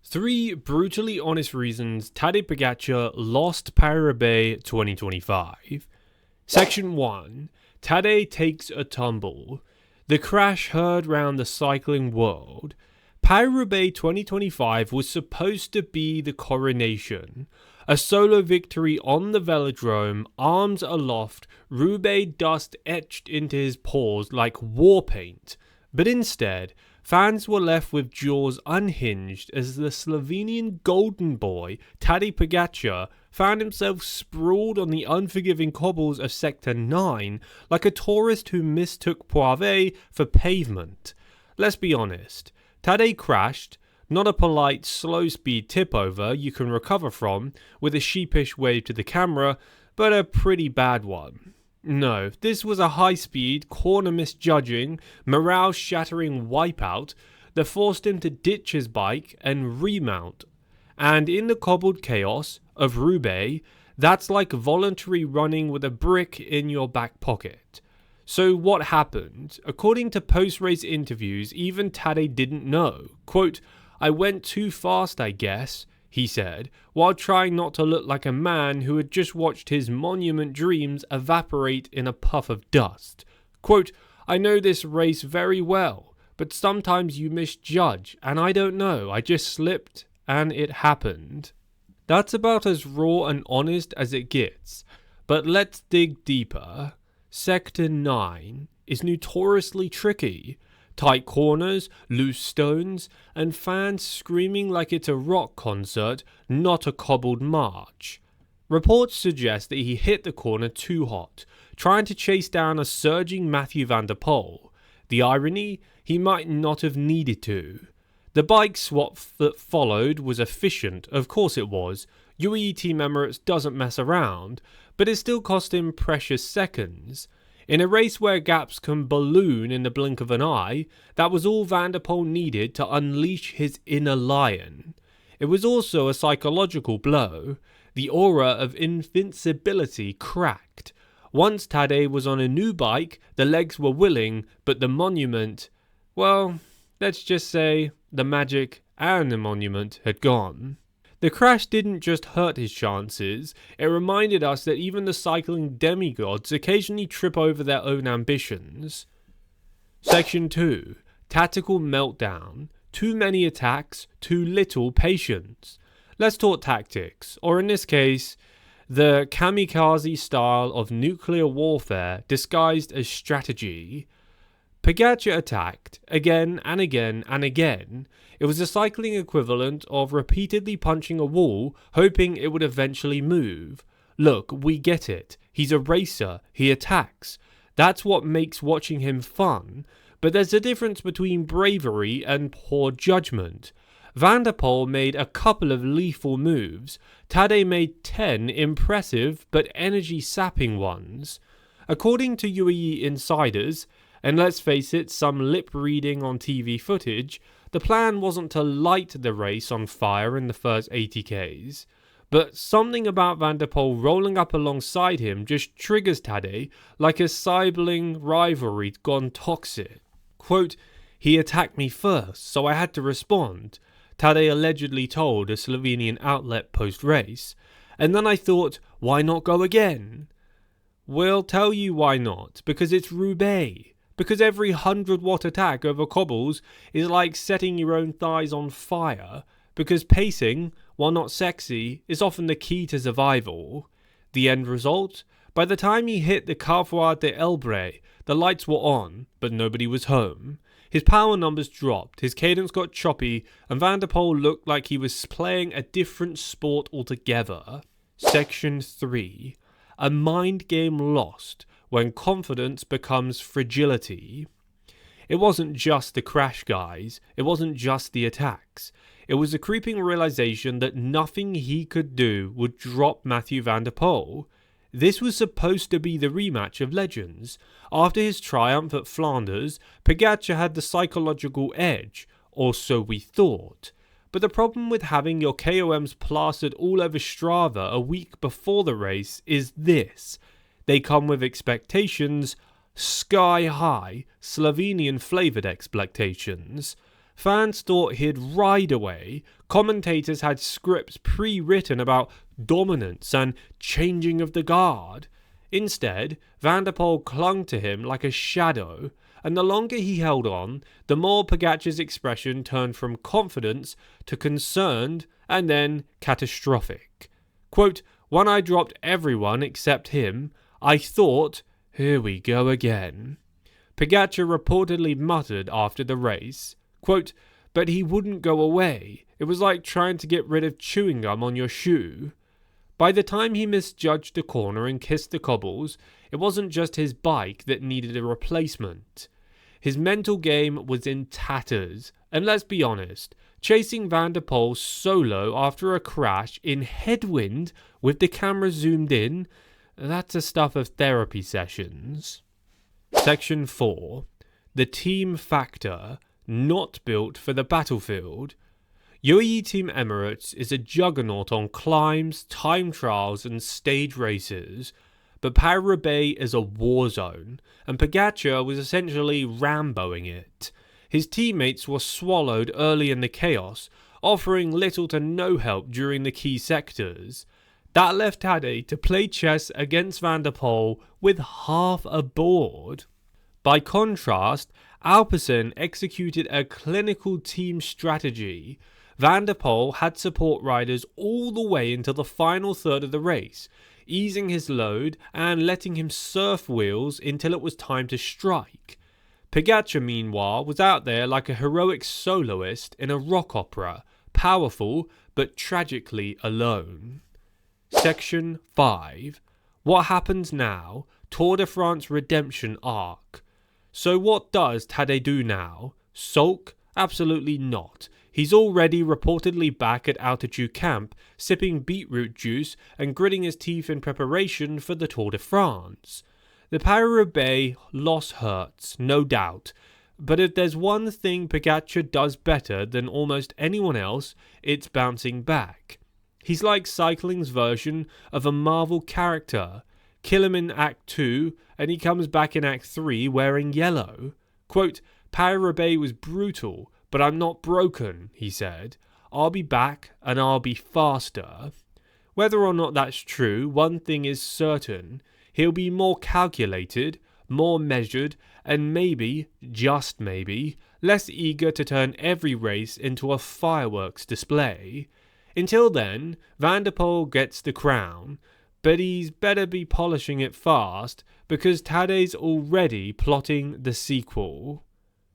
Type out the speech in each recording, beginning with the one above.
3 brutally honest reasons Tadej Pogačar lost Paris-Roubaix 2025. Section 1. Tadej takes a tumble. The crash heard round the cycling world. Paris-Roubaix 2025 was supposed to be the coronation. A solo victory on the velodrome, arms aloft, Roubaix dust etched into his pores like war paint. But instead, fans were left with jaws unhinged as the Slovenian golden boy, Tadej Pogačar, found himself sprawled on the unforgiving cobbles of Sector 9 like a tourist who mistook pavé for pavement. Let's be honest, Tadej crashed, not a polite slow-speed tip-over you can recover from with a sheepish wave to the camera, but a pretty bad one. No, this was a high-speed, corner misjudging, morale-shattering wipeout that forced him to ditch his bike and remount. And in the cobbled chaos of Roubaix, that's like voluntary running with a brick in your back pocket. So what happened? According to post-race interviews, even Tadej didn't know. Quote, "I went too fast, I guess," he said, while trying not to look like a man who had just watched his monument dreams evaporate in a puff of dust. Quote, "I know this race very well, but sometimes you misjudge, and I don't know, I just slipped, and it happened." That's about as raw and honest as it gets, but let's dig deeper. Sector 9 is notoriously tricky. Tight corners, loose stones, and fans screaming like it's a rock concert, not a cobbled march. Reports suggest that he hit the corner too hot, trying to chase down a surging Mathieu van der Poel. The irony? He might not have needed to. The bike swap that followed was efficient, of course it was. UAE Team Emirates doesn't mess around, but it still cost him precious seconds. In a race where gaps can balloon in the blink of an eye, that was all Van der Poel needed to unleash his inner lion. It was also a psychological blow. The aura of invincibility cracked. Once Tadej was on a new bike, the legs were willing, but the monument, well, let's just say the magic and the monument had gone. The crash didn't just hurt his chances, it reminded us that even the cycling demigods occasionally trip over their own ambitions. Section 2. Tactical meltdown. Too many attacks, too little patience. Let's talk tactics, or in this case, the kamikaze style of nuclear warfare disguised as strategy. Pogačar attacked, again and again and again. It was the cycling equivalent of repeatedly punching a wall, hoping it would eventually move. Look, we get it. He's a racer. He attacks. That's what makes watching him fun. But there's a difference between bravery and poor judgment. Van der Poel made a couple of lethal moves. Tadej made 10 impressive but energy-sapping ones. According to UAE insiders, and let's face it, some lip-reading on TV footage, the plan wasn't to light the race on fire in the first 80k's. But something about Van der Poel rolling up alongside him just triggers Tadej like a sibling rivalry gone toxic. Quote, "He attacked me first, so I had to respond," Tadej allegedly told a Slovenian outlet post-race. "And then I thought, why not go again?" We'll tell you why not, because it's Roubaix. Because every 100-watt attack over cobbles is like setting your own thighs on fire. Because pacing, while not sexy, is often the key to survival. The end result? By the time he hit the Carrefour de Elbre, the lights were on, but nobody was home. His power numbers dropped, his cadence got choppy, and Van der Poel looked like he was playing a different sport altogether. Section 3. A mind game lost when confidence becomes fragility. It wasn't just the crash, guys. It wasn't just the attacks. It was a creeping realization that nothing he could do would drop Mathieu van der Poel. This was supposed to be the rematch of legends. After his triumph at Flanders, Pogačar had the psychological edge, or so we thought. But the problem with having your KOMs plastered all over Strava a week before the race is this. They come with expectations, sky-high, Slovenian-flavoured expectations. Fans thought he'd ride away. Commentators had scripts pre-written about dominance and changing of the guard. Instead, Van der Poel clung to him like a shadow, and the longer he held on, the more Pogačar's expression turned from confidence to concerned and then catastrophic. Quote, "When I dropped everyone except him, I thought, here we go again." Pogačar reportedly muttered after the race, quote, "But he wouldn't go away. It was like trying to get rid of chewing gum on your shoe." By the time he misjudged the corner and kissed the cobbles, it wasn't just his bike that needed a replacement. His mental game was in tatters, and let's be honest, chasing Van der Poel solo after a crash in headwind with the camera zoomed in, that's the stuff of therapy sessions. Section 4. The team factor, not built for the battlefield. UAE Team Emirates is a juggernaut on climbs, time trials and stage races, but Paris-Roubaix is a war zone, and Pogačar was essentially Ramboing it. His teammates were swallowed early in the chaos, offering little to no help during the key sectors. That left Tadej to play chess against Van der Poel with half a board. By contrast, Alpecin executed a clinical team strategy. Van der Poel had support riders all the way into the final third of the race, easing his load and letting him surf wheels until it was time to strike. Pogačar, meanwhile, was out there like a heroic soloist in a rock opera, powerful but tragically alone. Section 5. What happens now? Tour de France redemption arc. So what does Tadej do now? Sulk? Absolutely not. He's already reportedly back at altitude camp, sipping beetroot juice and gritting his teeth in preparation for the Tour de France. The Paris-Roubaix loss hurts, no doubt, but if there's one thing Pogačar does better than almost anyone else, it's bouncing back. He's like cycling's version of a Marvel character. Kill him in Act 2, and he comes back in Act 3 wearing yellow. Quote, "Paris-Roubaix was brutal, but I'm not broken," he said. "I'll be back, and I'll be faster." Whether or not that's true, one thing is certain. He'll be more calculated, more measured, and maybe, just maybe, less eager to turn every race into a fireworks display. Until then, Van der Poel gets the crown, but he's better be polishing it fast, because Tadej's already plotting the sequel.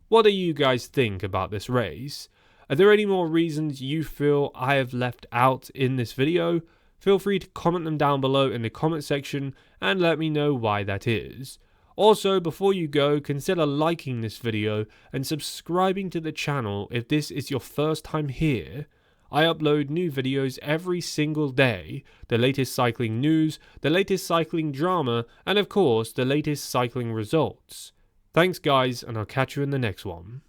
What do you guys think about this race? Are there any more reasons you feel I have left out in this video? Feel free to comment them down below in the comment section and let me know why that is. Also, before you go, consider liking this video and subscribing to the channel if this is your first time here. I upload new videos every single day, the latest cycling news, the latest cycling drama, and of course the latest cycling results. Thanks guys, and I'll catch you in the next one.